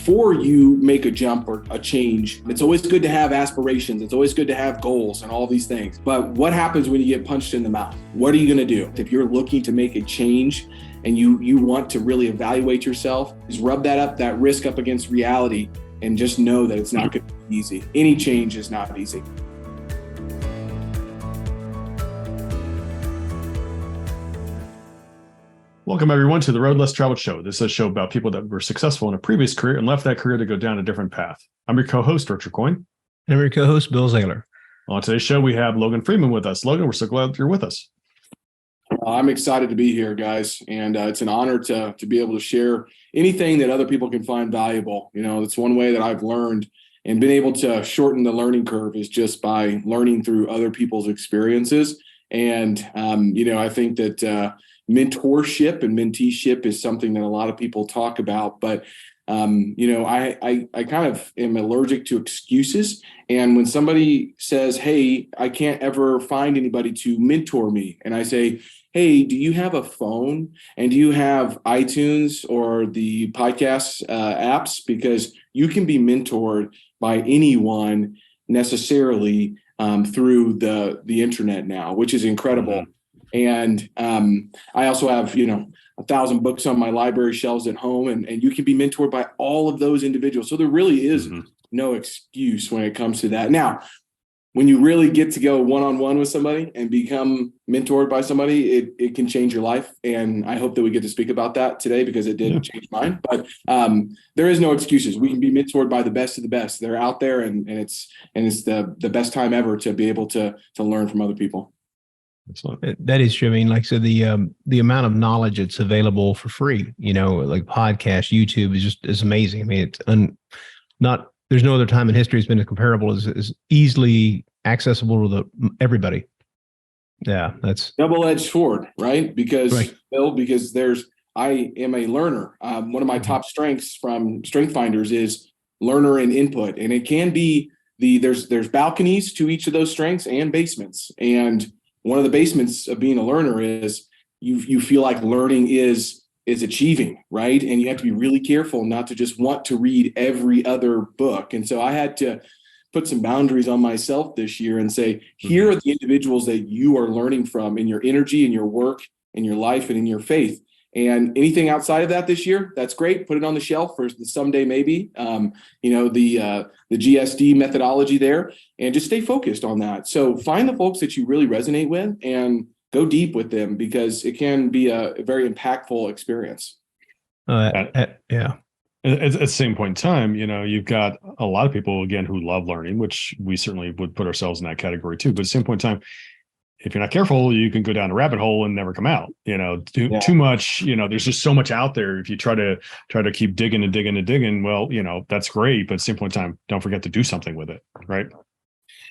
before you make a jump or a change, it's always good to have aspirations. It's always good to have goals and all these things. But what happens when you get punched in the mouth? What are you going to do? If you're looking to make a change and you want to really evaluate yourself, is rub that risk up against reality and just know that it's not going to be easy. Any change is not easy. Welcome, everyone, to the Road Less Traveled Show. This is a show about people that were successful in a previous career and left that career to go down a different path. I'm your co-host, Richard Coyne. And I'm your co-host, Bill Zahller. On today's show, we have Logan Freeman with us. Logan, we're so glad you're with us. I'm excited to be here, guys, and it's an honor to be able to share anything that other people can find valuable. You know, it's one way that I've learned and been able to shorten the learning curve is just by learning through other people's experiences. And, I think that mentorship and menteeship is something that a lot of people talk about, but I kind of am allergic to excuses. And when somebody says, hey, I can't ever find anybody to mentor me, and I say, hey, do you have a phone and do you have iTunes or the podcast apps? Because you can be mentored by anyone necessarily through the internet now, which is incredible. Mm-hmm. And I also have, 1,000 books on my library shelves at home, and you can be mentored by all of those individuals. So there really is no excuse when it comes to that. Now, when you really get to go one-on-one with somebody and become mentored by somebody, it can change your life. And I hope that we get to speak about that today because it did change mine. But there is no excuses. We can be mentored by the best of the best. They're out there, and it's the best time ever to be able to learn from other people. That is true. I mean, like, so the amount of knowledge that's available for free, like podcasts, YouTube is amazing. I mean, there's no other time in history has been as comparable as easily accessible to everybody. Yeah, that's double-edged sword, right? Because I am a learner. One of my top strengths from Strength Finders is learner and input, and it can be there's balconies to each of those strengths and basements. And one of the basements of being a learner is you feel like learning is achieving, right? And you have to be really careful not to just want to read every other book. And so I had to put some boundaries on myself this year and say, here are the individuals that you are learning from in your energy, in your work, in your life, and in your faith. And anything outside of that this year, that's great. Put it on the shelf for someday, maybe, the GSD methodology there, and just stay focused on that. So find the folks that you really resonate with and go deep with them, because it can be a very impactful experience. Yeah. At the same point in time, you've got a lot of people, again, who love learning, which we certainly would put ourselves in that category too. But at the same point in time, if you're not careful, you can go down a rabbit hole and never come out. Too much. There's just so much out there. If you try to keep digging and digging and digging, well, that's great. But at the same point in time, don't forget to do something with it, right?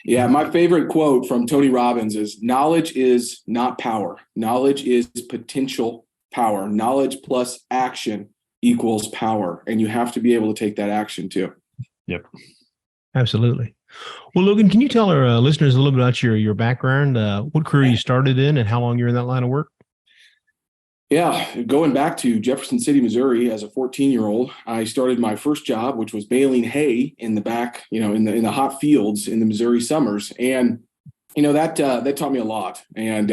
Yeah, my favorite quote from Tony Robbins is, knowledge is not power. Knowledge is potential power. Knowledge plus action equals power. And you have to be able to take that action too. Yep. Absolutely. Well, Logan, can you tell our listeners a little bit about your background, what career you started in and how long you're in that line of work? Yeah, going back to Jefferson City, Missouri, as a 14-year-old, I started my first job, which was baling hay in the back, in the hot fields in the Missouri summers. And, that taught me a lot. And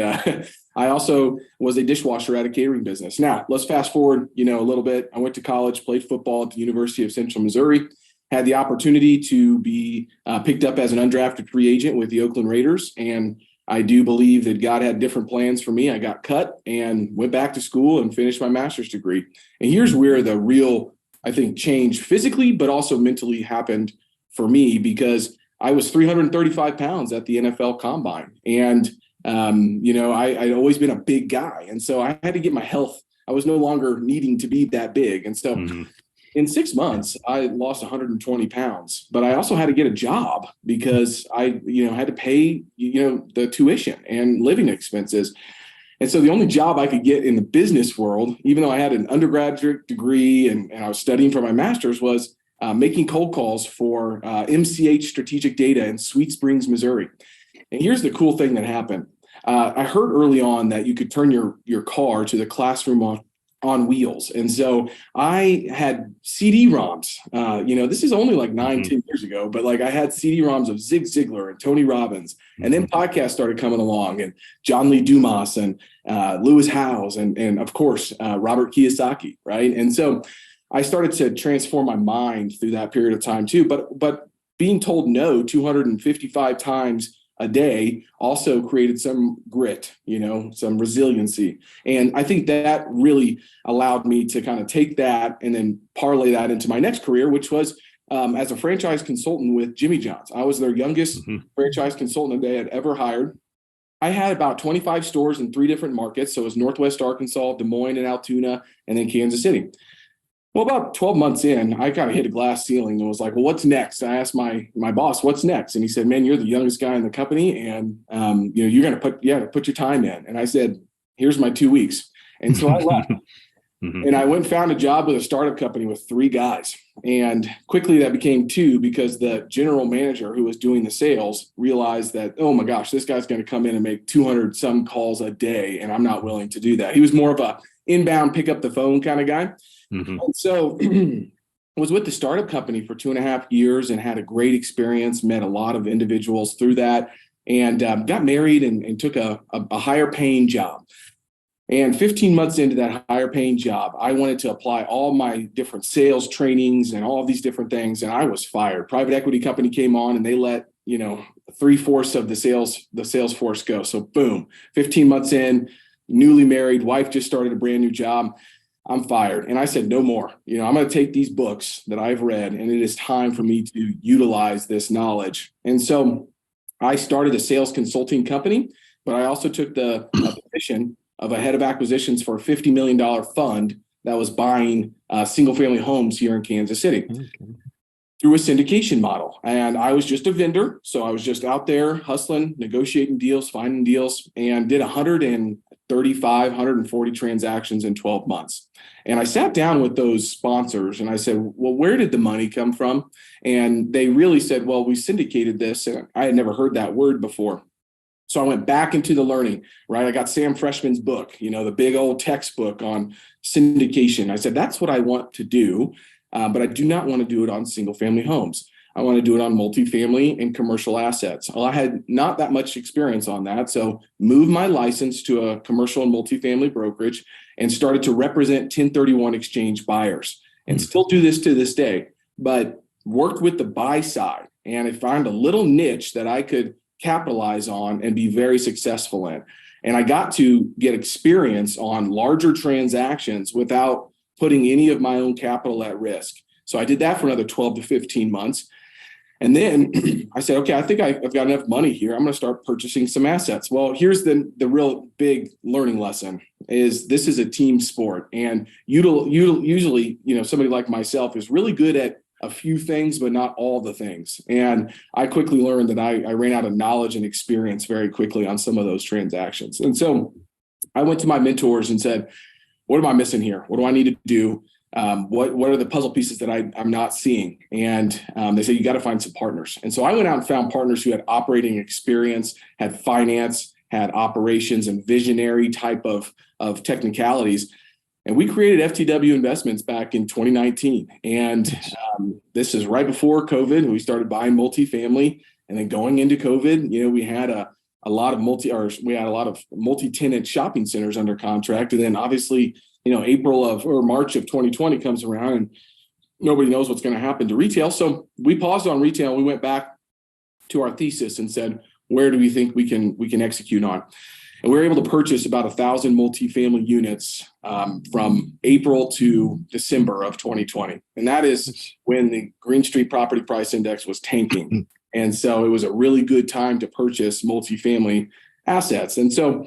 I also was a dishwasher at a catering business. Now, let's fast forward, a little bit. I went to college, played football at the University of Central Missouri, had the opportunity to be picked up as an undrafted free agent with the Oakland Raiders. And I do believe that God had different plans for me. I got cut and went back to school and finished my master's degree. And here's where the real, I think, change physically, but also mentally happened for me, because I was 335 pounds at the NFL Combine. And, I'd always been a big guy. And so I had to get my health. I was no longer needing to be that big. And so in 6 months, I lost 120 pounds, but I also had to get a job because I, had to pay, the tuition and living expenses. And so the only job I could get in the business world, even though I had an undergraduate degree and I was studying for my master's, was making cold calls for MCH Strategic Data in Sweet Springs, Missouri. And here's the cool thing that happened. I heard early on that you could turn your car to the classroom on wheels. And so I had CD-ROMs, this is only like 10 years ago, but like I had CD-ROMs of Zig Ziglar and Tony Robbins. And then podcasts started coming along, and John Lee Dumas and Lewis Howes and of course, Robert Kiyosaki, right? And so I started to transform my mind through that period of time too. But being told no 255 times a day also created some grit, some resiliency. And I think that really allowed me to kind of take that and then parlay that into my next career, which was as a franchise consultant with Jimmy John's. I was their youngest franchise consultant they had ever hired. I had about 25 stores in 3 different markets. So it was Northwest Arkansas, Des Moines and Altoona, and then Kansas City. Well, about 12 months in, I kind of hit a glass ceiling and was like, well, what's next? I asked my boss, what's next? And he said, man, you're the youngest guy in the company. And, you're going to put your time in. And I said, here's my 2 weeks. And so I left and I went and found a job with a startup company with 3 guys. And quickly that became 2 because the general manager who was doing the sales realized that, oh my gosh, this guy's going to come in and make 200 some calls a day. And I'm not willing to do that. He was more of a inbound, pick up the phone kind of guy. And so I was with the startup company for 2.5 years and had a great experience, met a lot of individuals through that, and got married and took a higher paying job. And 15 months into that higher paying job, I wanted to apply all my different sales trainings and all of these different things. And I was fired. Private equity company came on and they let, 3/4 of the sales force go. So boom, 15 months in, newly married, wife just started a brand new job. I'm fired. And I said, no more. I'm going to take these books that I've read, and it is time for me to utilize this knowledge. And so I started a sales consulting company, but I also took the position of a head of acquisitions for a $50 million fund that was buying single family homes here in Kansas City through a syndication model. And I was just a vendor. So I was just out there hustling, negotiating deals, finding deals, and did 140 transactions in 12 months. And I sat down with those sponsors and I said, well, where did the money come from? And they really said, well, we syndicated this. And I had never heard that word before. So I went back into the learning, right? I got Sam Freshman's book, the big old textbook on syndication. I said, that's what I want to do. But I do not want to do it on single family homes. I want to do it on multifamily and commercial assets. Well, I had not that much experience on that. So moved my license to a commercial and multifamily brokerage and started to represent 1031 exchange buyers and still do this to this day, but worked with the buy side. And I found a little niche that I could capitalize on and be very successful in. And I got to get experience on larger transactions without putting any of my own capital at risk. So I did that for another 12 to 15 months. And then I said, okay, I think I've got enough money here. I'm going to start purchasing some assets. Well, here's the real big learning lesson is this is a team sport. And usually, somebody like myself is really good at a few things, but not all the things. And I quickly learned that I ran out of knowledge and experience very quickly on some of those transactions. And so I went to my mentors and said, what am I missing here? What do I need to do? What are the puzzle pieces that I'm not seeing? And they said, you got to find some partners. And so I went out and found partners who had operating experience, had finance, had operations and visionary type of technicalities. And we created FTW Investments back in 2019. And this is right before COVID. We started buying multifamily. And then going into COVID, we had a lot of multi-tenant shopping centers under contract. And then obviously, March of 2020 comes around and nobody knows what's going to happen to retail. So we paused on retail. We went back to our thesis and said, where do we think we can execute on? And we were able to purchase about 1,000 multifamily units from April to December of 2020. And that is when the Green Street Property Price Index was tanking. And so it was a really good time to purchase multifamily assets. And so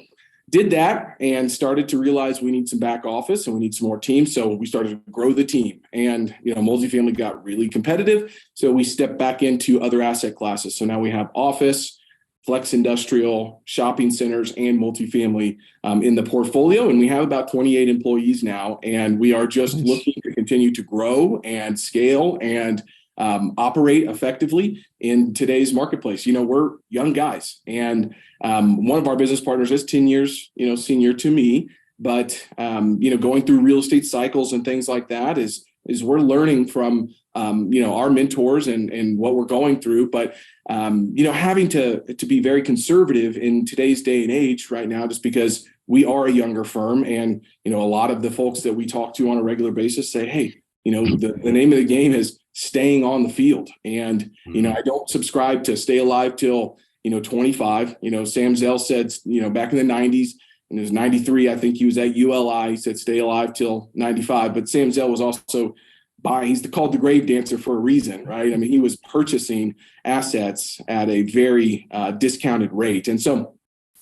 did that and started to realize we need some back office and we need some more teams. So we started to grow the team and, multifamily got really competitive. So we stepped back into other asset classes. So now we have office, flex industrial, shopping centers, and multifamily in the portfolio. And we have about 28 employees now. And we are just looking to continue to grow and scale and operate effectively in today's marketplace. We're young guys. And one of our business partners is 10 years, senior to me. but going through real estate cycles and things like that is we're learning from our mentors and what we're going through. But having to be very conservative in today's day and age right now, just because we are a younger firm, and a lot of the folks that we talk to on a regular basis say, hey, the name of the game is staying on the field. And I don't subscribe to stay alive till 25. Sam Zell said back in the 90s, and it was 93, I think he was at ULI, he said stay alive till 95. But Sam Zell was also he's called the grave dancer for a reason, right? I mean, he was purchasing assets at a very discounted rate. And so,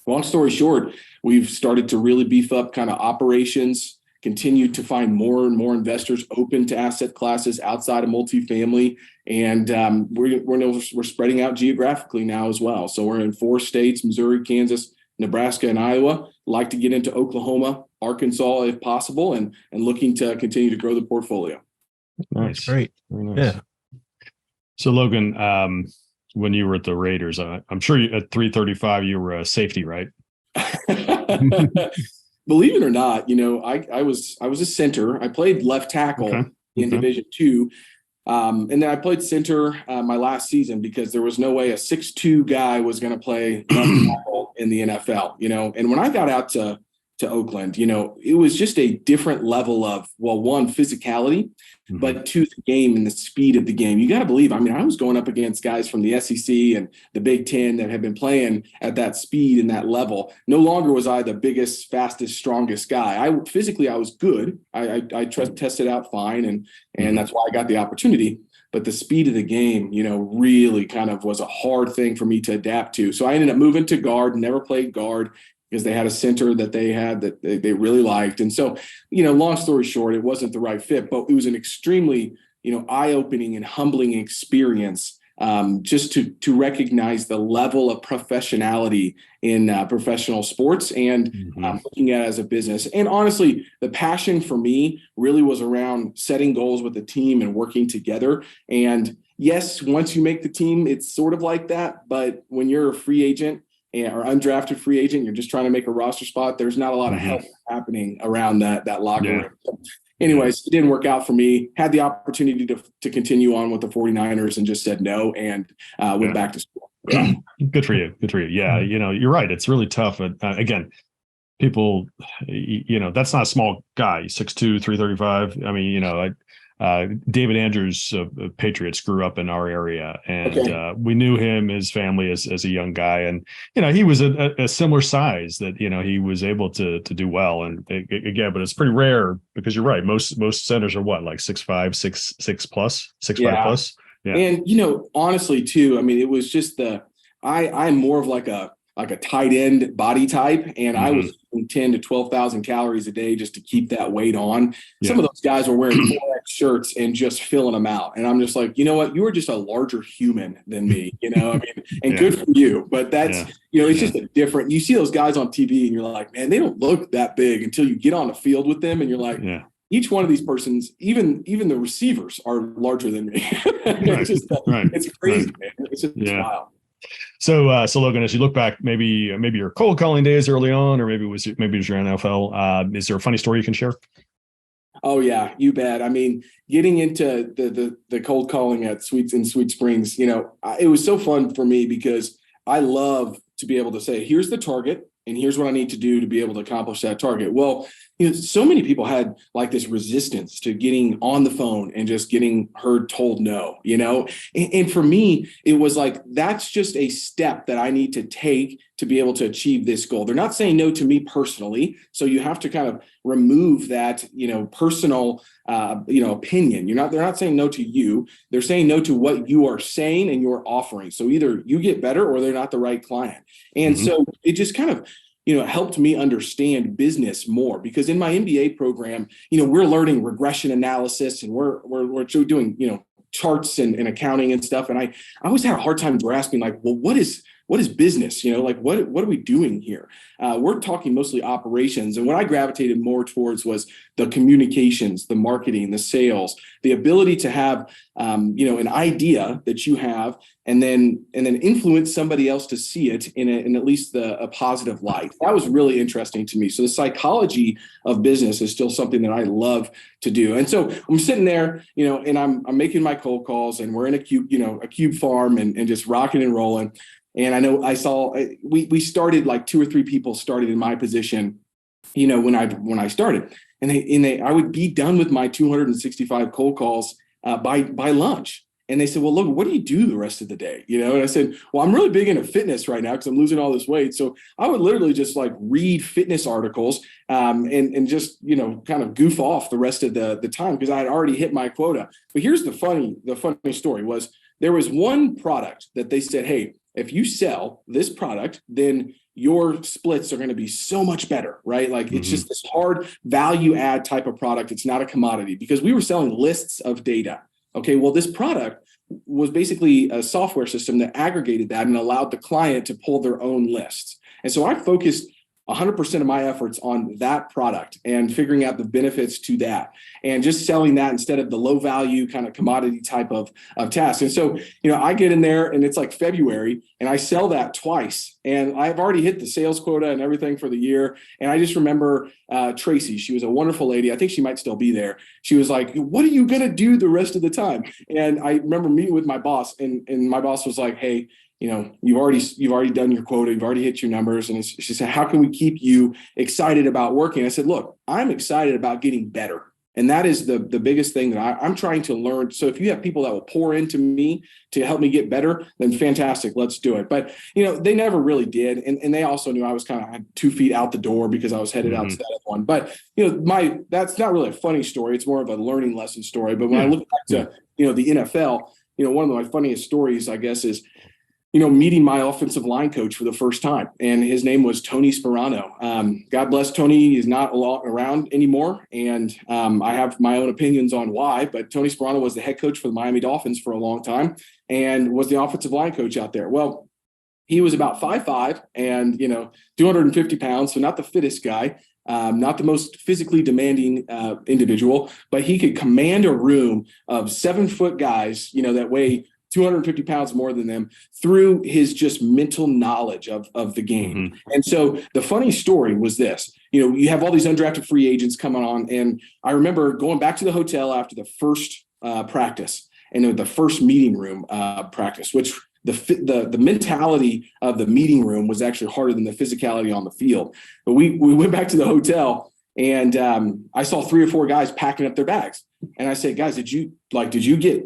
long story short, we've started to really beef up kind of operations, continue to find more and more investors open to asset classes outside of multifamily. And we're spreading out geographically now as well. So we're in 4 states: Missouri, Kansas, Nebraska, and Iowa. Like to get into Oklahoma, Arkansas, if possible, and looking to continue to grow the portfolio. Nice. That's great. Very nice. Yeah. So Logan, when you were at the Raiders, I'm sure at 335, you were a safety, right? Believe it or not, I was a center. I played left tackle in Division II. And then I played center my last season because there was no way a 6'2" guy was going to play left tackle in the NFL, And when I got out to Oakland, it was just a different level of, one, physicality, but two, the game and the speed of the game. You got to believe, I was going up against guys from the SEC and the Big Ten that have been playing at that speed and that level. No longer was I the biggest, fastest, strongest guy. Physically, I was good. I tested out fine, and that's why I got the opportunity. But the speed of the game, really kind of was a hard thing for me to adapt to. So I ended up moving to guard, never played guard, because they had a center that they had that they really liked. And so, long story short, it wasn't the right fit, but it was an extremely, eye-opening and humbling experience just to recognize the level of professionality in professional sports and looking at it as a business. And honestly, the passion for me really was around setting goals with the team and working together. And yes, once you make the team, it's sort of like that. But when you're a free agent, or undrafted free agent, you're just trying to make a roster spot, there's not a lot of help happening around that locker room. So anyways, it didn't work out for me. Had the opportunity to continue on with the 49ers and just said no and went back to school. Yeah. Good for you. Good for you. Yeah. You're right. It's really tough. Again, people, that's not a small guy, 6'2", 335. David Andrews of Patriots grew up in our area, and we knew him, his family as a young guy. And, he was a similar size that, he was able to do well. And again, but it's pretty rare because you're right. Most centers are what, like 6'5", 6'5" plus. Yeah. And, honestly too, it was just I'm more of like a tight end body type. And I was eating 10 to 12,000 calories a day just to keep that weight on. Some of those guys were wearing 4X shirts and just filling them out. And I'm just like, you know what? You are just a larger human than me, and good for you. But that's, it's just a different, you see those guys on TV and you're like, man, they don't look that big until you get on the field with them. And you're like, each one of these persons, even the receivers are larger than me. It's just, it's crazy, man. It's just wild. So Logan, as you look back, maybe your cold calling days early on, or maybe it was your NFL. Is there a funny story you can share? Oh yeah, you bet. Getting into the cold calling at Sweet Springs, it was so fun for me because I love to be able to say, here's the target and here's what I need to do to be able to accomplish that target. Well, so many people had like this resistance to getting on the phone and just getting told no, and for me, it was like, that's just a step that I need to take to be able to achieve this goal. They're not saying no to me personally. So you have to kind of remove that, personal, opinion. They're not saying no to you. They're saying no to what you are saying and you're offering. So either you get better or they're not the right client. And so it just kind of, helped me understand business more, because in my MBA program, we're learning regression analysis and we're doing, charts and accounting and stuff. And I always had a hard time grasping, like, well, what is what is business? Like what are we doing here? We're talking mostly operations. And what I gravitated more towards was the communications, the marketing, the sales, the ability to have, an idea that you have and then influence somebody else to see it in at least a positive light. That was really interesting to me. So the psychology of business is still something that I love to do. And so I'm sitting there, and I'm making my cold calls, and we're in a cube farm and just rocking and rolling. And I know we started, like 2 or 3 people started in my position, when I started, and I would be done with my 265 cold calls by lunch. And they said, well, look, what do you do the rest of the day? And I said, well, I'm really big into fitness right now because I'm losing all this weight. So I would literally just like read fitness articles and just, kind of goof off the rest of the time because I had already hit my quota. But here's the funny story was there was one product that they said, hey, if you sell this product, then your splits are going to be so much better, right? Like it's just this hard value add type of product. It's not a commodity because we were selling lists of data. Okay, well, this product was basically a software system that aggregated that and allowed the client to pull their own lists. And so I focused 100% of my efforts on that product and figuring out the benefits to that and just selling that instead of the low value kind of commodity type of task. And so, I get in there and it's like February and I sell that twice and I've already hit the sales quota and everything for the year. And I just remember Tracy, she was a wonderful lady. I think she might still be there. She was like, what are you going to do the rest of the time? And I remember meeting with my boss and my boss was like, hey, you've already done your quota, you've already hit your numbers. And she said, how can we keep you excited about working? I said, look, I'm excited about getting better. And that is the biggest thing that I'm trying to learn. So if you have people that will pour into me to help me get better, then fantastic, let's do it. But, they never really did. And they also knew I was kind of had 2 feet out the door because I was headed out to that one. But, that's not really a funny story. It's more of a learning lesson story. But when I look back to, the NFL, one of my funniest stories, I guess, is meeting my offensive line coach for the first time. And his name was Tony Sperano. God bless Tony. He's not around anymore. And I have my own opinions on why, but Tony Sperano was the head coach for the Miami Dolphins for a long time and was the offensive line coach out there. Well, he was about 5'5" and, 250 pounds. So not the fittest guy, not the most physically demanding individual, but he could command a room of 7-foot guys, that weigh 250 pounds more than them through his just mental knowledge of the game. And so the funny story was this, you have all these undrafted free agents coming on. And I remember going back to the hotel after the first practice and the first meeting room practice, which the mentality of the meeting room was actually harder than the physicality on the field. But we went back to the hotel and I saw 3 or 4 guys packing up their bags. And I said, guys, did you get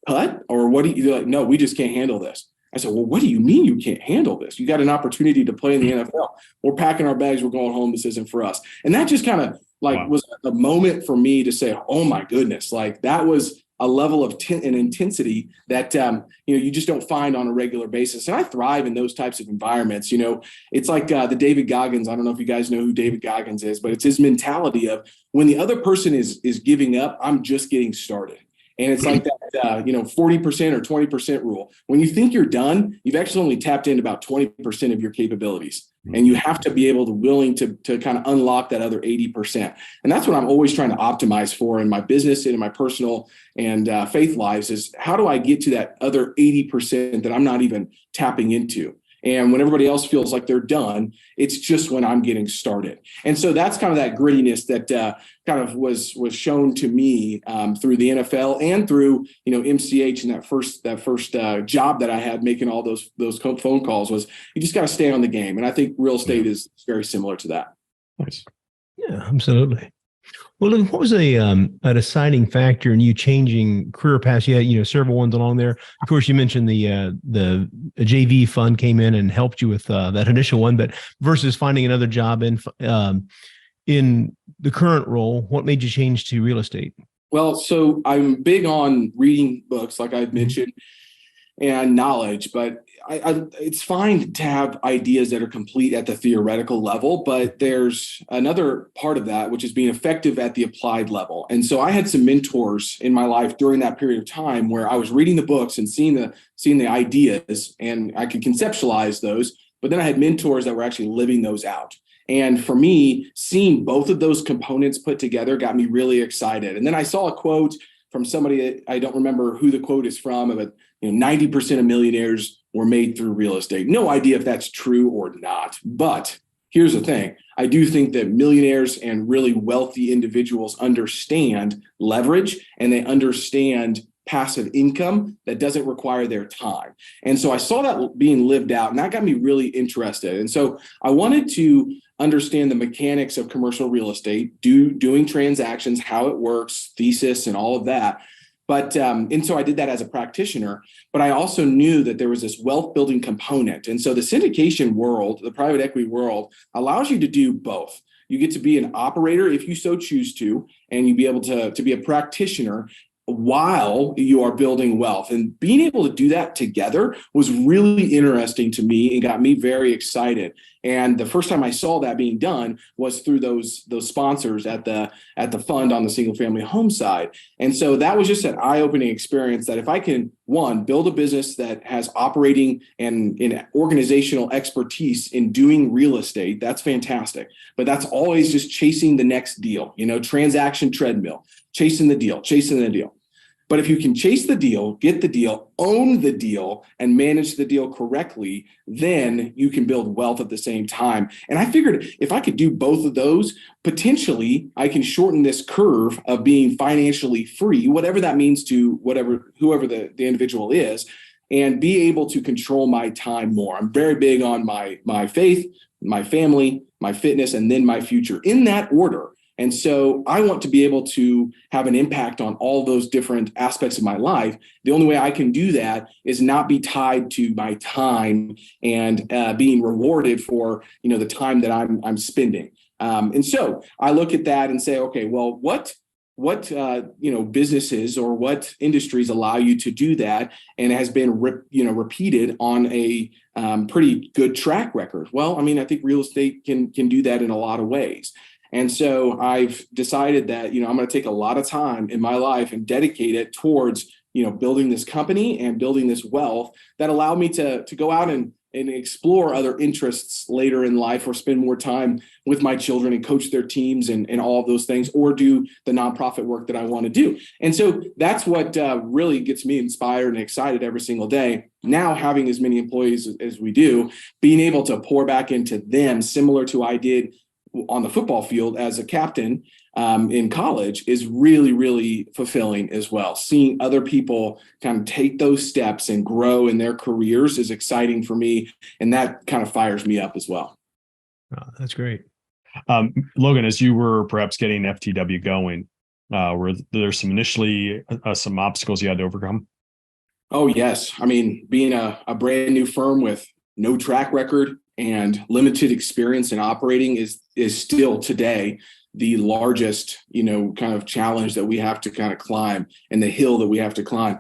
cut or what? They're like, no, we just can't handle this. I said, well, what do you mean you can't handle this? You got an opportunity to play in the NFL. We're packing our bags. We're going home. This isn't for us. And that just kind of was a moment for me to say, oh my goodness, like that was a level of and intensity that, you just don't find on a regular basis. And I thrive in those types of environments. It's like the David Goggins. I don't know if you guys know who David Goggins is, but it's his mentality of when the other person is giving up, I'm just getting started. And it's like that, 40% or 20% rule. When you think you're done, you've actually only tapped into about 20% of your capabilities. And you have to be willing to kind of unlock that other 80%. And that's what I'm always trying to optimize for in my business and in my personal and faith lives is how do I get to that other 80% that I'm not even tapping into? And when everybody else feels like they're done, it's just when I'm getting started. And so that's kind of that grittiness that kind of was shown to me through the NFL and through, MCH and that first job that I had making all those phone calls was you just got to stay on the game. And I think real estate is very similar to that. Nice. Yeah, absolutely. Well, look, what was a deciding factor in you changing career paths? You had, several ones along there. Of course, you mentioned the JV fund came in and helped you with that initial one, but versus finding another job in the current role, what made you change to real estate? Well, so I'm big on reading books, like I've mentioned, and knowledge, but it's fine to have ideas that are complete at the theoretical level, but there's another part of that, which is being effective at the applied level. And so I had some mentors in my life during that period of time where I was reading the books and seeing the ideas, and I could conceptualize those, but then I had mentors that were actually living those out. And for me, seeing both of those components put together got me really excited. And then I saw a quote from somebody, I don't remember who the quote is from, but 90% of millionaires were made through real estate. No idea if that's true or not. But here's the thing. I do think that millionaires and really wealthy individuals understand leverage, and they understand passive income that doesn't require their time. And so I saw that being lived out, and that got me really interested. And so I wanted to understand the mechanics of commercial real estate, doing transactions, how it works, thesis, and all of that. But and so I did that as a practitioner, but I also knew that there was this wealth building component. And so the syndication world, the private equity world, allows you to do both. You get to be an operator if you so choose to, and you be able to be a practitioner while you are building wealth. And being able to do that together was really interesting to me and got me very excited. And the first time I saw that being done was through those sponsors at the fund on the single family home side. And so that was just an eye-opening experience that if I can, one, build a business that has operating and in organizational expertise in doing real estate, that's fantastic. But that's always just chasing the next deal, transaction treadmill, chasing the deal. But if you can chase the deal, get the deal, own the deal, and manage the deal correctly, then you can build wealth at the same time. And I figured if I could do both of those, potentially I can shorten this curve of being financially free, whatever that means to whoever the individual is, and be able to control my time more. I'm very big on my faith, my family, my fitness, and then my future in that order. And so I want to be able to have an impact on all those different aspects of my life. The only way I can do that is not be tied to my time and being rewarded for, the time that I'm spending. And so I look at that and say, okay, well, what businesses or what industries allow you to do that, and it has been repeated on a pretty good track record? Well, I think real estate can do that in a lot of ways. And so I've decided that, I'm going to take a lot of time in my life and dedicate it towards, building this company and building this wealth that allow me to go out and explore other interests later in life, or spend more time with my children and coach their teams and all of those things, or do the nonprofit work that I want to do. And so that's what really gets me inspired and excited every single day. Now, having as many employees as we do, being able to pour back into them, similar to I did on the football field as a captain in college, is really, really fulfilling as well. Seeing other people kind of take those steps and grow in their careers is exciting for me. And that kind of fires me up as well. Oh, that's great. Logan, as you were perhaps getting FTW going, were there some initially some obstacles you had to overcome? Oh, yes. Being a brand new firm with no track record and limited experience in operating is still today the largest, kind of challenge that we have to kind of climb, and the hill that we have to climb.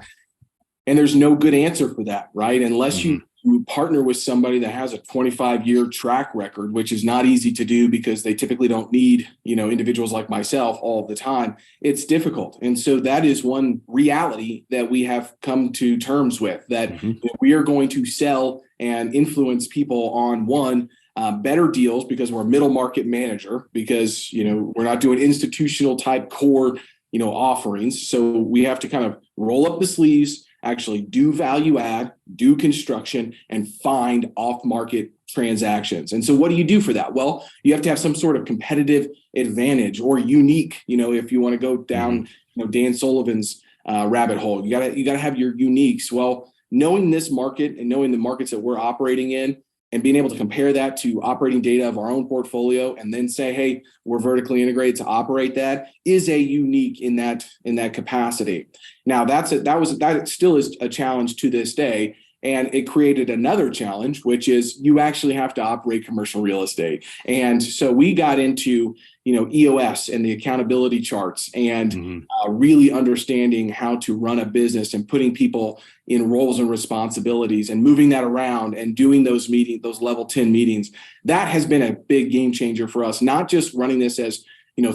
And there's no good answer for that, right? Unless you partner with somebody that has a 25-year track record, which is not easy to do because they typically don't need, individuals like myself all the time. It's difficult. And so that is one reality that we have come to terms with, that we are going to sell and influence people on better deals, because we're a middle market manager, because, we're not doing institutional type core, offerings. So we have to kind of roll up the sleeves, actually do value add, do construction, and find off-market transactions. And so what do you do for that? Well, you have to have some sort of competitive advantage, or unique, if you want to go down, Dan Sullivan's rabbit hole, you gotta have your uniques. Well, knowing this market and knowing the markets that we're operating in, and being able to compare that to operating data of our own portfolio, and then say, hey, we're vertically integrated to operate that, is a unique in that capacity. Now that still is a challenge to this day. And it created another challenge, which is you actually have to operate commercial real estate. And so we got into, EOS and the accountability charts and really understanding how to run a business and putting people in roles and responsibilities and moving that around and doing those meetings, those level 10 meetings. That has been a big game changer for us, not just running this as,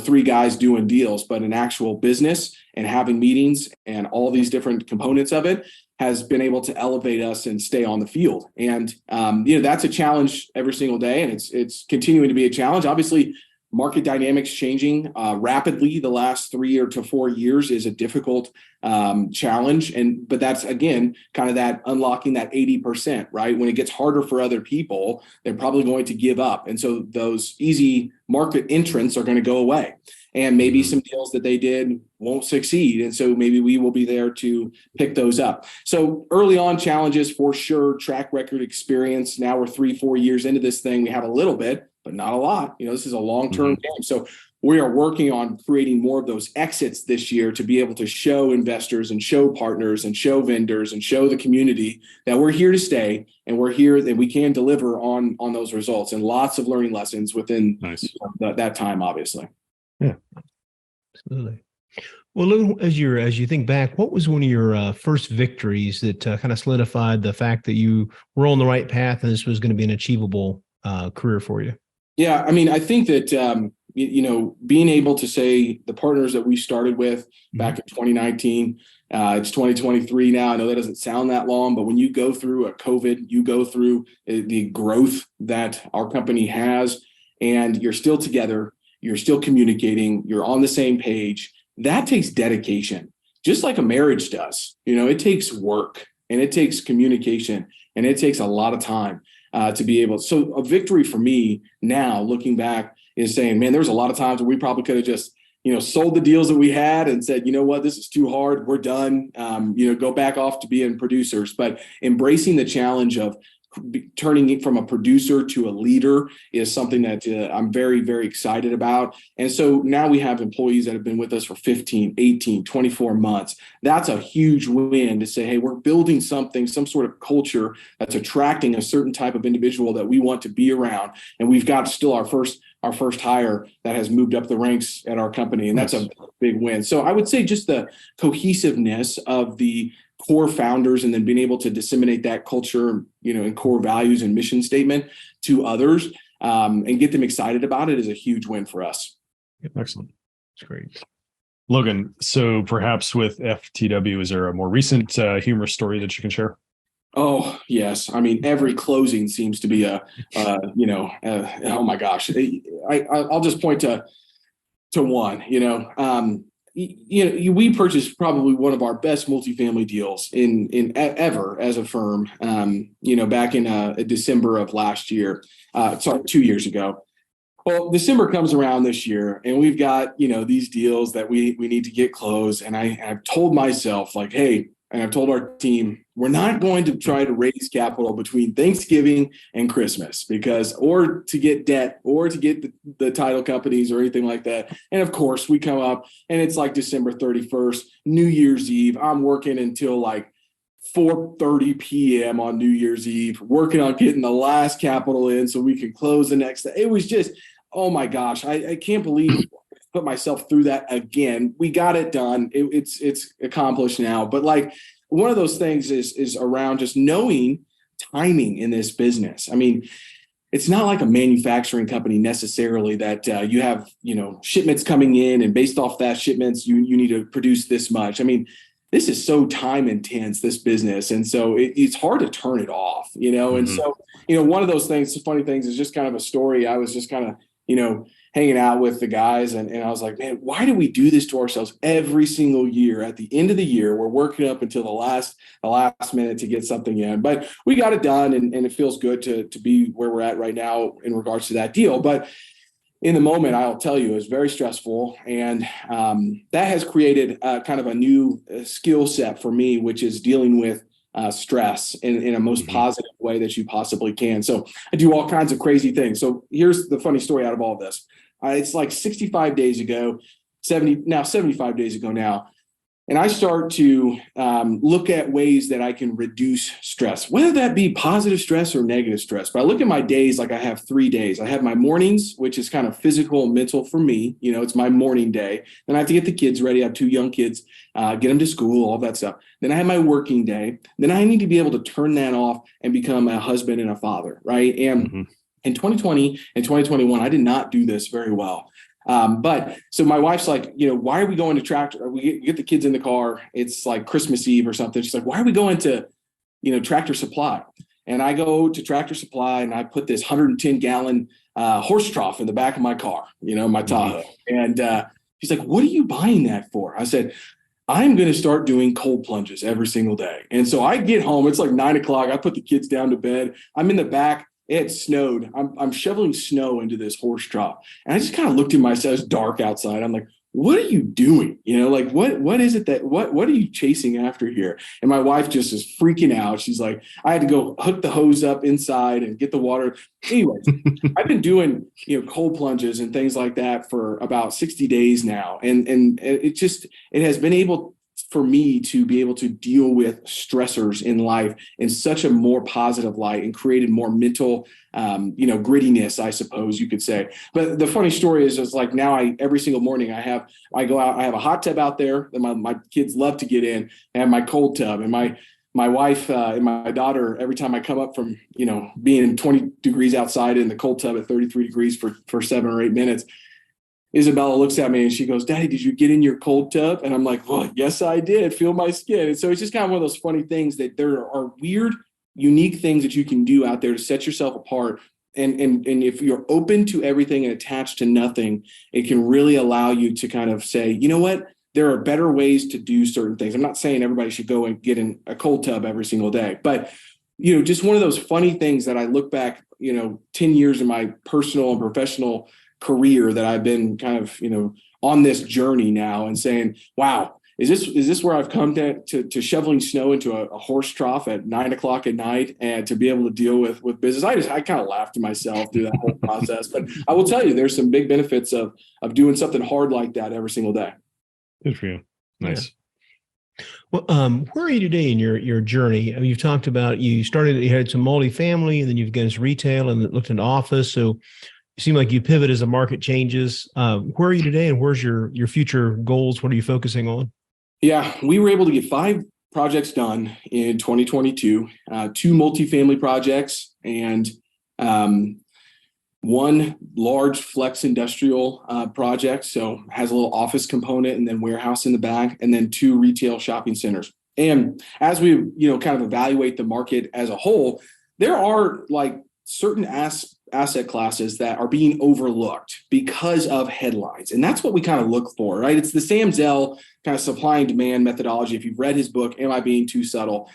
three guys doing deals, but an actual business and having meetings and all these different components of it has been able to elevate us and stay on the field. And, that's a challenge every single day. And it's continuing to be a challenge. Obviously, market dynamics changing rapidly the last 3 to 4 years is a difficult challenge. But that's, again, kind of that unlocking that 80%, right? When it gets harder for other people, they're probably going to give up. And so those easy market entrants are going to go away. And maybe some deals that they did won't succeed. And so maybe we will be there to pick those up. So early on challenges for sure, track record experience. Now we're 3-4 years into this thing. We have a little bit, but not a lot. This is a long-term game. So we are working on creating more of those exits this year to be able to show investors and show partners and show vendors and show the community that we're here to stay and we're here that we can deliver on those results, and lots of learning lessons within that time, obviously. Yeah, absolutely. Well, as you think back, what was one of your first victories that kind of solidified the fact that you were on the right path and this was going to be an achievable career for you? Yeah, I think that being able to say the partners that we started with back in 2019, it's 2023 now. I know that doesn't sound that long, but when you go through a COVID, you go through the growth that our company has, and you're still together. You're still communicating, you're on the same page. That takes dedication, just like a marriage does. It takes work and it takes communication and it takes a lot of time to be able. So a victory for me now, looking back, is saying, man, there's a lot of times where we probably could have just, sold the deals that we had and said, you know what, this is too hard. We're done. Go back off to being producers. But embracing the challenge of turning it from a producer to a leader is something that I'm very, very excited about. And so now we have employees that have been with us for 15, 18, 24 months. That's a huge win to say, hey, we're building something, some sort of culture that's attracting a certain type of individual that we want to be around. And we've got still our first hire that has moved up the ranks at our company. And that's a big win. So I would say just the cohesiveness of the core founders and then being able to disseminate that culture, and core values and mission statement to others and get them excited about it is a huge win for us. Excellent. That's great. Logan, so perhaps with FTW, is there a more recent humorous story that you can share? Oh, yes. Every closing seems to be oh my gosh. I'll just point to one, we purchased probably one of our best multifamily deals in ever as a firm, back in December of last year, 2 years ago. Well, December comes around this year and we've got, these deals that we need to get closed. And I've told myself like, hey, and I've told our team, we're not going to try to raise capital between Thanksgiving and Christmas or to get debt or to get the title companies or anything like that. And of course we come up and it's like December 31st, New Year's Eve. I'm working until like 4:30 p.m. on New Year's Eve, working on getting the last capital in so we can close the next day. It was just, oh my gosh, I can't believe I put myself through that again. We got it done. It's accomplished now. But like one of those things is around just knowing timing in this business. It's not like a manufacturing company necessarily that you have, shipments coming in and based off that shipments, you need to produce this much. This is so time intense, this business. And so it's hard to turn it off, And so, one of those things, the funny things is just kind of a story. I was just kind of, hanging out with the guys and I was like, man, why do we do this to ourselves every single year? At the end of the year, we're working up until the last minute to get something in, but we got it done and it feels good to be where we're at right now in regards to that deal. But in the moment, I'll tell you, it was very stressful. And that has created kind of a new skill set for me, which is dealing with stress in a most positive way that you possibly can. So I do all kinds of crazy things. So here's the funny story out of all of this. It's like 65 days ago, 75 days ago now. and I start to look at ways that I can reduce stress, whether that be positive stress or negative stress. But I look at my days like I have 3 days. I have my mornings, which is kind of physical and mental for me. It's my morning day. Then I have to get the kids ready. I have 2 young kids, get them to school, all that stuff. Then I have my working day. Then I need to be able to turn that off and become a husband and a father, right? And in 2020 and 2021, I did not do this very well. But so my wife's like, why are we going to Tractor? We get the kids in the car. It's like Christmas Eve or something. She's like, why are we going to, Tractor Supply? And I go to Tractor Supply and I put this 110-gallon horse trough in the back of my car, my Tahoe. And she's like, what are you buying that for? I said, I'm going to start doing cold plunges every single day. And so I get home. It's like 9 o'clock. I put the kids down to bed. I'm in the back. It had snowed. I'm shoveling snow into this horse trough. And I just kind of looked at myself. It's dark outside. I'm like, what are you doing? What is it what are you chasing after here? And my wife just is freaking out. She's like, I had to go hook the hose up inside and get the water. Anyways, I've been doing, cold plunges and things like that for about 60 days now. And it has been able for me to be able to deal with stressors in life in such a more positive light and created more mental, grittiness, I suppose you could say. But the funny story is like now every single morning I go out, I have a hot tub out there that my kids love to get in, and my cold tub, and my wife and my daughter, every time I come up from, being 20 degrees outside in the cold tub at 33 degrees for 7 or 8 minutes, Isabella looks at me and she goes, Daddy, did you get in your cold tub? And I'm like, well, yes, I did. Feel my skin. And so it's just kind of one of those funny things that there are weird, unique things that you can do out there to set yourself apart. And if you're open to everything and attached to nothing, it can really allow you to kind of say, you know what? There are better ways to do certain things. I'm not saying everybody should go and get in a cold tub every single day, but just one of those funny things that I look back, 10 years in my personal and professional career that I've been kind of, on this journey now and saying, wow, is this where I've come to shoveling snow into a horse trough at 9 o'clock at night and to be able to deal with business? I kind of laughed to myself through that whole process, but I will tell you, there's some big benefits of doing something hard like that every single day. Good for you. Nice. Yeah. Well, where are you today in your journey? I mean, you've talked about you had some multifamily, and then you've got this retail and looked into office. So it seemed like you pivot as the market changes. Where are you today, and where's your future goals? What are you focusing on? Yeah, we were able to get 5 projects done in 2022, 2 multifamily projects, and 1 large flex industrial project. So has a little office component and then warehouse in the back, and then 2 retail shopping centers. And as we, kind of evaluate the market as a whole, there are like certain asset classes that are being overlooked because of headlines. And that's what we kind of look for, right? It's the Sam Zell kind of supply and demand methodology. If you've read his book, Am I Being Too Subtle?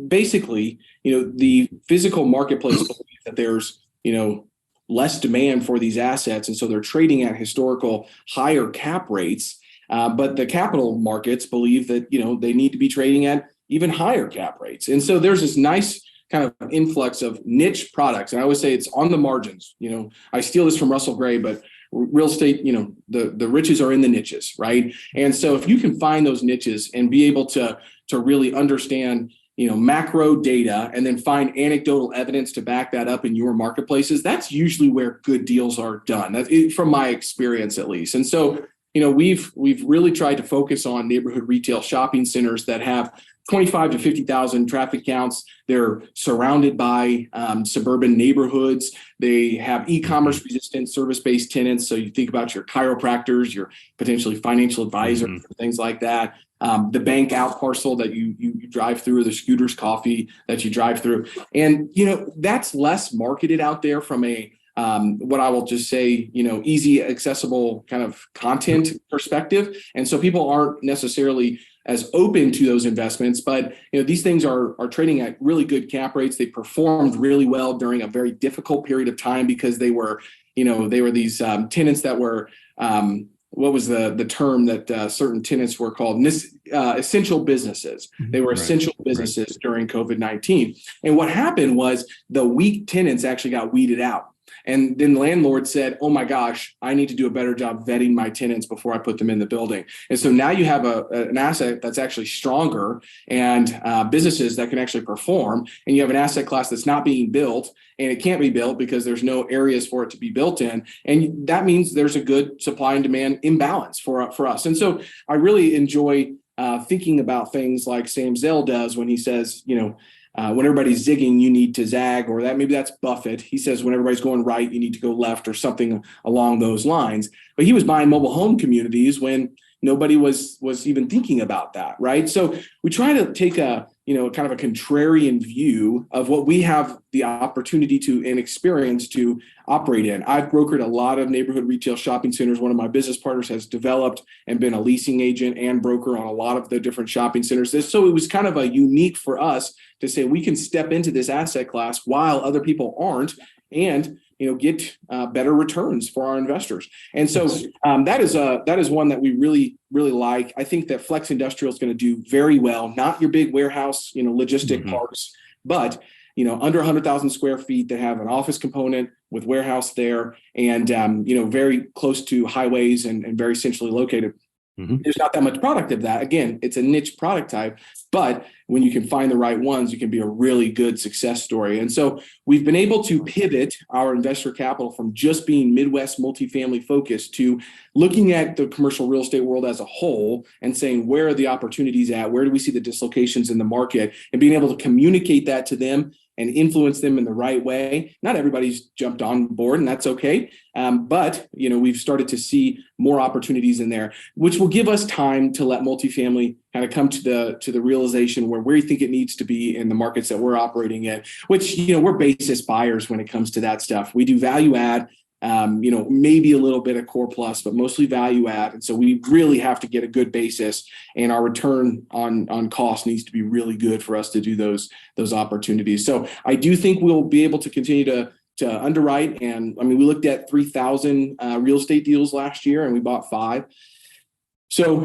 Basically, the physical marketplace believes that there's, less demand for these assets. And so they're trading at historical higher cap rates. But the capital markets believe that, they need to be trading at even higher cap rates. And so there's this nice kind of influx of niche products. And I always say it's on the margins. I steal this from Russell Gray, but real estate, the riches are in the niches, right? And so if you can find those niches and be able to really understand, macro data and then find anecdotal evidence to back that up in your marketplaces, that's usually where good deals are done. That's from my experience, at least. And so, we've really tried to focus on neighborhood retail shopping centers that have 25 to 50,000 traffic counts. They're surrounded by suburban neighborhoods. They have e-commerce resistant service-based tenants. So you think about your chiropractors, your potentially financial advisors, things like that. The bank out parcel that you drive through, or the Scooters coffee that you drive through. And, that's less marketed out there from a what I will just say, easy, accessible kind of content perspective. And so people aren't necessarily as open to those investments, but these things are trading at really good cap rates. They performed really well during a very difficult period of time because they were these tenants that were what was the term that certain tenants were called? Essential businesses. They were essential businesses during COVID-19. And what happened was the weak tenants actually got weeded out. And then the landlord said, oh my gosh, I need to do a better job vetting my tenants before I put them in the building. And so now you have an asset that's actually stronger and businesses that can actually perform. And you have an asset class that's not being built, and it can't be built because there's no areas for it to be built in. And that means there's a good supply and demand imbalance for us. And so I really enjoy thinking about things like Sam Zell does when he says, when everybody's zigging, you need to zag, or maybe that's Buffett. He says when everybody's going right, you need to go left, or something along those lines. But he was buying mobile home communities when nobody was even thinking about that, right? So we try to take a kind of a contrarian view of what we have the opportunity to and experience to operate in. I've brokered a lot of neighborhood retail shopping centers. One of my business partners has developed and been a leasing agent and broker on a lot of the different shopping centers. So it was kind of a unique for us to say we can step into this asset class while other people aren't, and get better returns for our investors. And so that is one that we really, really like. I think that flex industrial is going to do very well. Not your big warehouse, logistic parks, but under 100,000 square feet that have an office component with warehouse there, and very close to highways and very centrally located. There's not that much product of that. Again, it's a niche product type, but when you can find the right ones, it can be a really good success story. And so we've been able to pivot our investor capital from just being Midwest multifamily focused to looking at the commercial real estate world as a whole and saying, where are the opportunities at? Where do we see the dislocations in the market? And being able to communicate that to them and influence them in the right way. Not everybody's jumped on board, and that's okay. But we've started to see more opportunities in there, which will give us time to let multifamily kind of come to the realization where we think it needs to be in the markets that we're operating in. Which we're basis buyers when it comes to that stuff. We do value add. Maybe a little bit of core plus, but mostly value add. And so we really have to get a good basis, and our return on cost needs to be really good for us to do those opportunities. So I do think we'll be able to continue to underwrite. And we looked at 3,000 real estate deals last year, and we bought 5. So,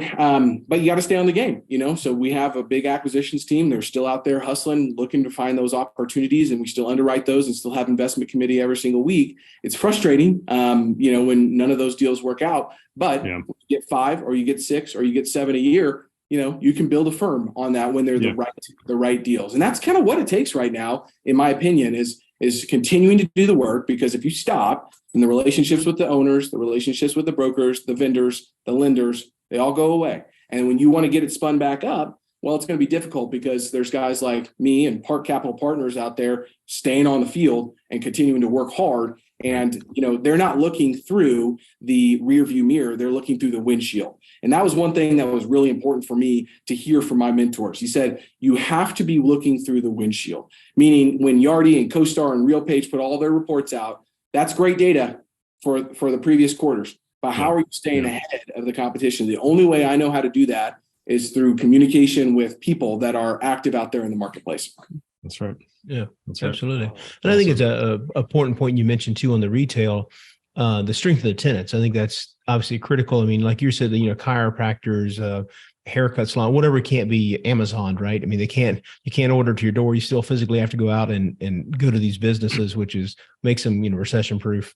but you got to stay on the game, so we have a big acquisitions team. They're still out there hustling, looking to find those opportunities, and we still underwrite those and still have investment committee every single week. It's frustrating, when none of those deals work out, but when you get 5 or you get 6 or you get 7 a year, you can build a firm on that when they're the right deals. And that's kind of what it takes right now, in my opinion, is continuing to do the work, because if you stop, then the relationships with the owners, the relationships with the brokers, the vendors, the lenders, they all go away. And when you want to get it spun back up, well, it's going to be difficult, because there's guys like me and Park Capital Partners out there staying on the field and continuing to work hard. And, they're not looking through the rear view mirror. They're looking through the windshield. And that was one thing that was really important for me to hear from my mentors. He said, you have to be looking through the windshield, meaning when Yardi and CoStar and RealPage put all their reports out, that's great data for the previous quarters. But how are you staying ahead of the competition? The only way I know how to do that is through communication with people that are active out there in the marketplace. That's right. Yeah, that's absolutely. Right. And I think it's a important point you mentioned too on the retail, the strength of the tenants. I think that's obviously critical. Like you said, chiropractors, haircut salon, whatever can't be Amazon, right? you can't order to your door. You still physically have to go out and go to these businesses, which makes them, recession proof.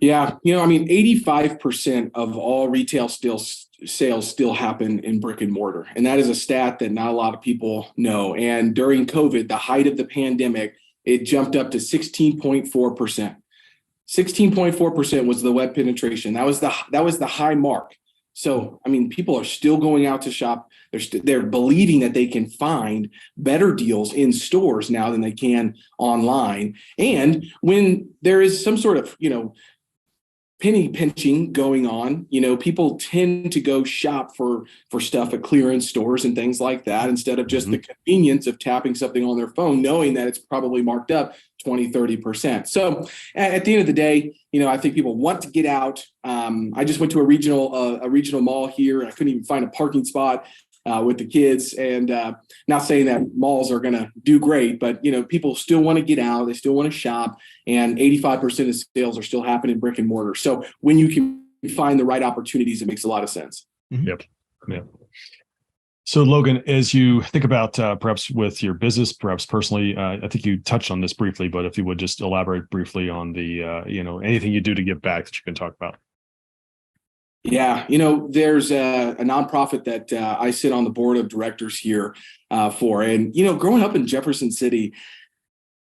Yeah. 85% of all retail sales still happen in brick and mortar. And that is a stat that not a lot of people know. And during COVID, the height of the pandemic, it jumped up to 16.4%. 16.4% was the web penetration. That was the high mark. So, people are still going out to shop. They're believing that they can find better deals in stores now than they can online. And when there is some sort of, penny pinching going on, people tend to go shop for stuff at clearance stores and things like that, instead of just the convenience of tapping something on their phone, knowing that it's probably marked up 20, 30%. So at the end of the day, I think people want to get out. I just went to a regional mall here, and I couldn't even find a parking spot with the kids. And not saying that malls are going to do great, but people still want to get out. They still want to shop, and 85% of sales are still happening brick and mortar. So when you can find the right opportunities, it makes a lot of sense. Yep. So, Logan, as you think about perhaps with your business, perhaps personally, I think you touched on this briefly, but if you would just elaborate briefly on the, anything you do to give back that you can talk about. Yeah, there's a nonprofit that I sit on the board of directors here for. And, growing up in Jefferson City,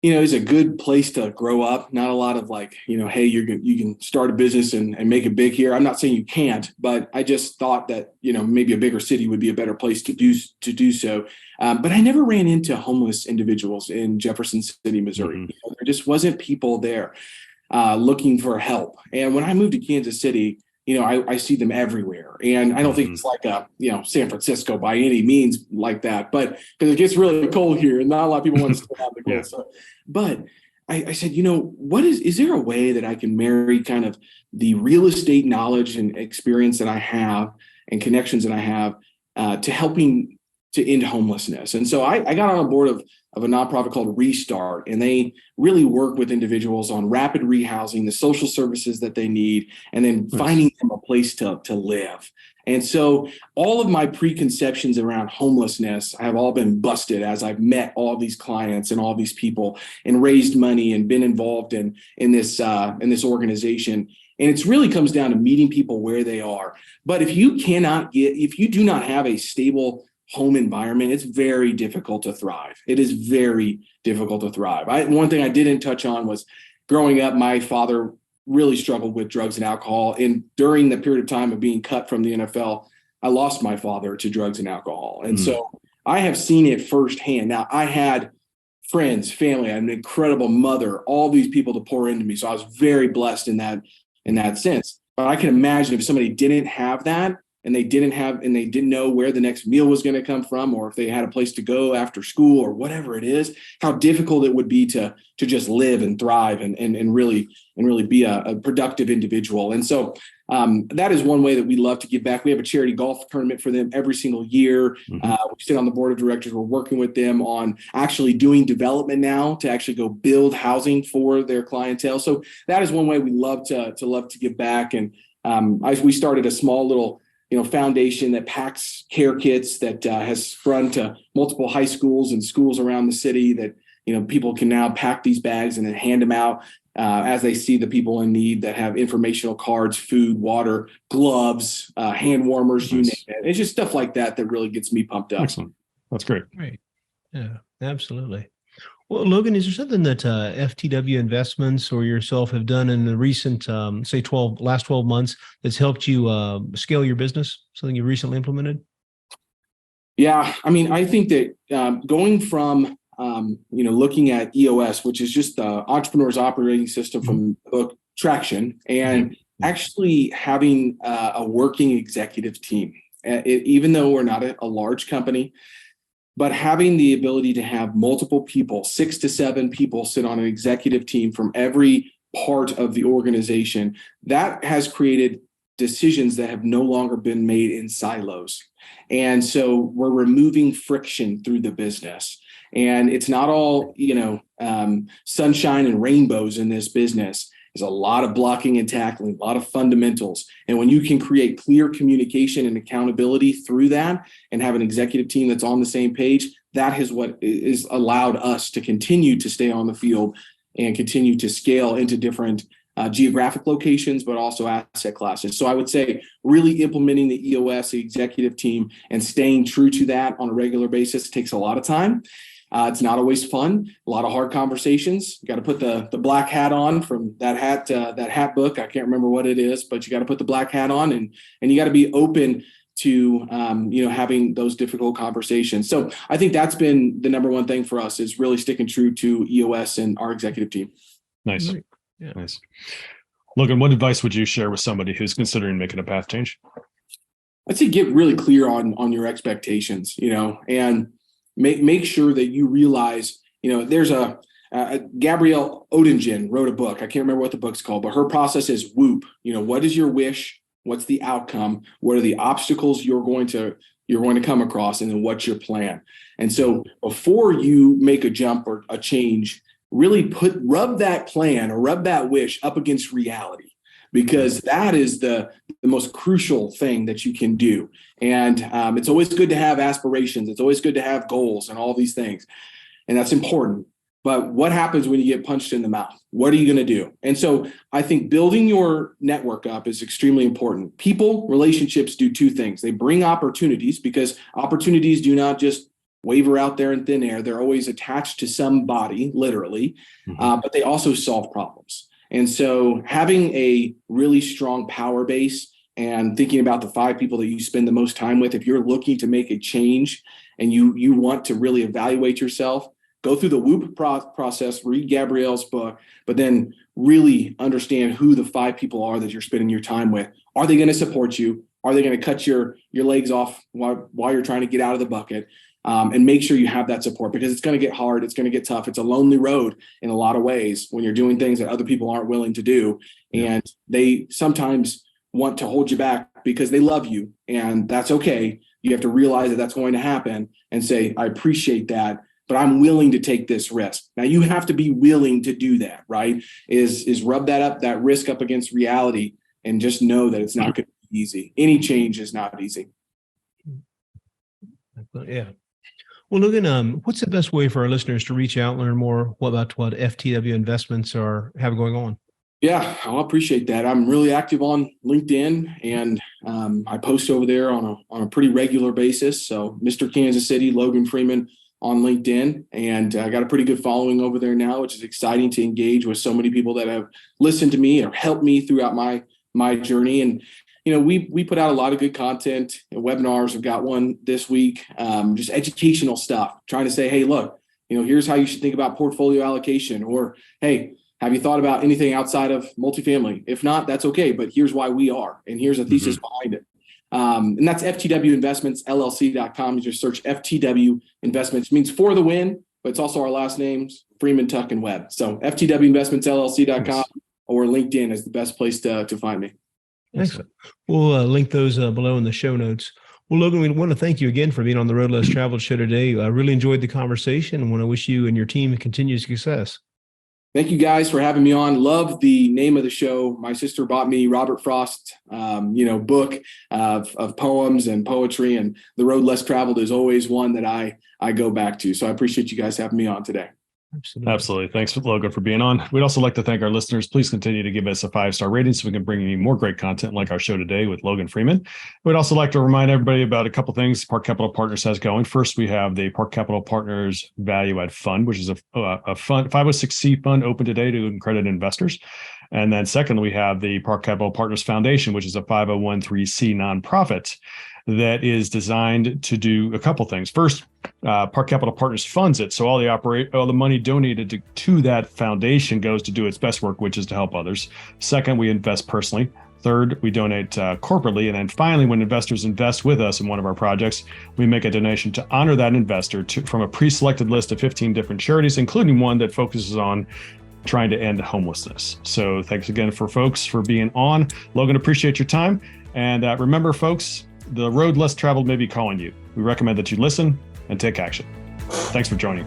is a good place to grow up. Not a lot of like, hey, you can start a business and make it big here. I'm not saying you can't, but I just thought that, maybe a bigger city would be a better place to do so. But I never ran into homeless individuals in Jefferson City, Missouri. Mm-hmm. There just wasn't people there looking for help. And when I moved to Kansas City, I see them everywhere. And I don't think it's like San Francisco by any means like that, but because it gets really cold here and not a lot of people want to stay out in the cold. Yeah. So, but I said, what is there a way that I can marry kind of the real estate knowledge and experience that I have and connections that I have to helping to end homelessness? And so I got on a board of a nonprofit called Restart, and they really work with individuals on rapid rehousing, the social services that they need, and then finding them a place to live. And so all of my preconceptions around homelessness have all been busted as I've met all these clients and all these people and raised money and been involved in this organization. And it really comes down to meeting people where they are. But if you do not have a stable home environment, it's very difficult to thrive. It is very difficult to thrive. One thing I didn't touch on was growing up, my father really struggled with drugs and alcohol. And during the period of time of being cut from the NFL, I lost my father to drugs and alcohol. And so I have seen it firsthand. Now, I had friends, family, I had an incredible mother, all these people to pour into me. So I was very blessed in that sense. But I can imagine if somebody didn't have that, and they didn't know where the next meal was going to come from, or if they had a place to go after school or whatever it is, how difficult it would be to just live and thrive and really be a productive individual. And so that is one way that we love to give back. We have a charity golf tournament for them every single year. We sit on the board of directors. We're working with them on actually doing development now to actually go build housing for their clientele. So that is one way we love to give back. And we started a small little foundation that packs care kits that has sprung to multiple high schools and schools around the city that, people can now pack these bags and then hand them out as they see the people in need that have informational cards, food, water, gloves, hand warmers, you name it. It's just stuff like that that really gets me pumped up. Excellent. That's great. Great. Yeah, absolutely. Well, Logan, is there something that FTW Investments or yourself have done in the recent, last 12 months that's helped you scale your business? Something you recently implemented? Yeah, I mean, I think that going from, looking at EOS, which is just the entrepreneur's operating system from the book Traction, and actually having a working executive team, even though we're not a large company, but having the ability to have multiple people, 6 to 7 people sit on an executive team from every part of the organization, that has created decisions that have no longer been made in silos. And so we're removing friction through the business. And it's not all, sunshine and rainbows in this business. There's a lot of blocking and tackling, a lot of fundamentals. And when you can create clear communication and accountability through that and have an executive team that's on the same page, that is what is allowed us to continue to stay on the field and continue to scale into different geographic locations, but also asset classes. So I would say really implementing the EOS, the executive team, and staying true to that on a regular basis takes a lot of time. It's not always fun. A lot of hard conversations. You got to put the black hat on from that hat book. I can't remember what it is, but you got to put the black hat on and you got to be open to having those difficult conversations. So I think that's been the number one thing for us is really sticking true to EOS and our executive team. Nice. Yeah. Nice. Logan, what advice would you share with somebody who's considering making a path change? I'd say get really clear on your expectations, and make sure that you realize, there's a Gabrielle Odingen wrote a book. I can't remember what the book's called, but her process is WHOOP. What is your wish? What's the outcome? What are the obstacles you're going to come across? And then what's your plan? And so before you make a jump or a change, really rub that plan or rub that wish up against reality. because that is the most crucial thing that you can do. And it's always good to have aspirations. It's always good to have goals and all these things. And that's important. But what happens when you get punched in the mouth? What are you going to do? And so I think building your network up is extremely important. People, relationships do two things. They bring opportunities, because opportunities do not just waver out there in thin air. They're always attached to somebody, literally, but they also solve problems. And so having a really strong power base and thinking about the 5 people that you spend the most time with, if you're looking to make a change and you want to really evaluate yourself, go through the WHOOP process, read Gabrielle's book, but then really understand who the 5 people are that you're spending your time with. Are they going to support you? Are they going to cut your legs off while you're trying to get out of the bucket? And make sure you have that support, because it's going to get hard. It's going to get tough. It's a lonely road in a lot of ways when you're doing things that other people aren't willing to do. And they sometimes want to hold you back because they love you, and that's okay. You have to realize that that's going to happen and say, I appreciate that, but I'm willing to take this risk. Now you have to be willing to do that, right? Is rub that risk up against reality, and just know that it's not going to be easy. Any change is not easy. Yeah. Well, Logan, what's the best way for our listeners to reach out and learn more about what FTW Investments have going on? Yeah, I appreciate that. I'm really active on LinkedIn, and I post over there on a pretty regular basis. So Mr. Kansas City, Logan Freeman on LinkedIn, and I got a pretty good following over there now, which is exciting to engage with so many people that have listened to me or helped me throughout my journey. And we put out a lot of good content and webinars. We've got one this week, just educational stuff, trying to say, hey, look, here's how you should think about portfolio allocation, or, hey, have you thought about anything outside of multifamily? If not, that's okay, but here's why we are, and here's a thesis behind it. And that's FTW Investments, LLC.com. You just search FTW Investments. It means for the win, but it's also our last names, Freeman, Tuck, and Webb. So FTW Investments, LLC.com or LinkedIn is the best place to find me. Excellent. We'll link those below in the show notes. Well, Logan, we want to thank you again for being on the Road Less Traveled show today. I really enjoyed the conversation and want to wish you and your team continued success. Thank you guys for having me on. Love the name of the show. My sister bought me Robert Frost, book of poems and poetry, and The Road Less Traveled is always one that I go back to. So I appreciate you guys having me on today. Absolutely. Thanks, Logan, for being on. We'd also like to thank our listeners. Please continue to give us a 5-star rating so we can bring you more great content like our show today with Logan Freeman. We'd also like to remind everybody about a couple things Park Capital Partners has going. First, we have the Park Capital Partners Value Add Fund, which is a fund, 506c fund open today to accredited investors. And then second, we have the Park Capital Partners Foundation, which is a 5013c nonprofit that is designed to do a couple things. First, Park Capital Partners funds it, so all the money donated to that foundation goes to do its best work, which is to help others. Second, we invest personally. Third, we donate corporately. And then finally, when investors invest with us in one of our projects, we make a donation to honor that investor from a pre-selected list of 15 different charities, including one that focuses on trying to end homelessness. So thanks again for being on. Logan, appreciate your time. And remember, folks, the road less traveled may be calling you. We recommend that you listen and take action. Thanks for joining.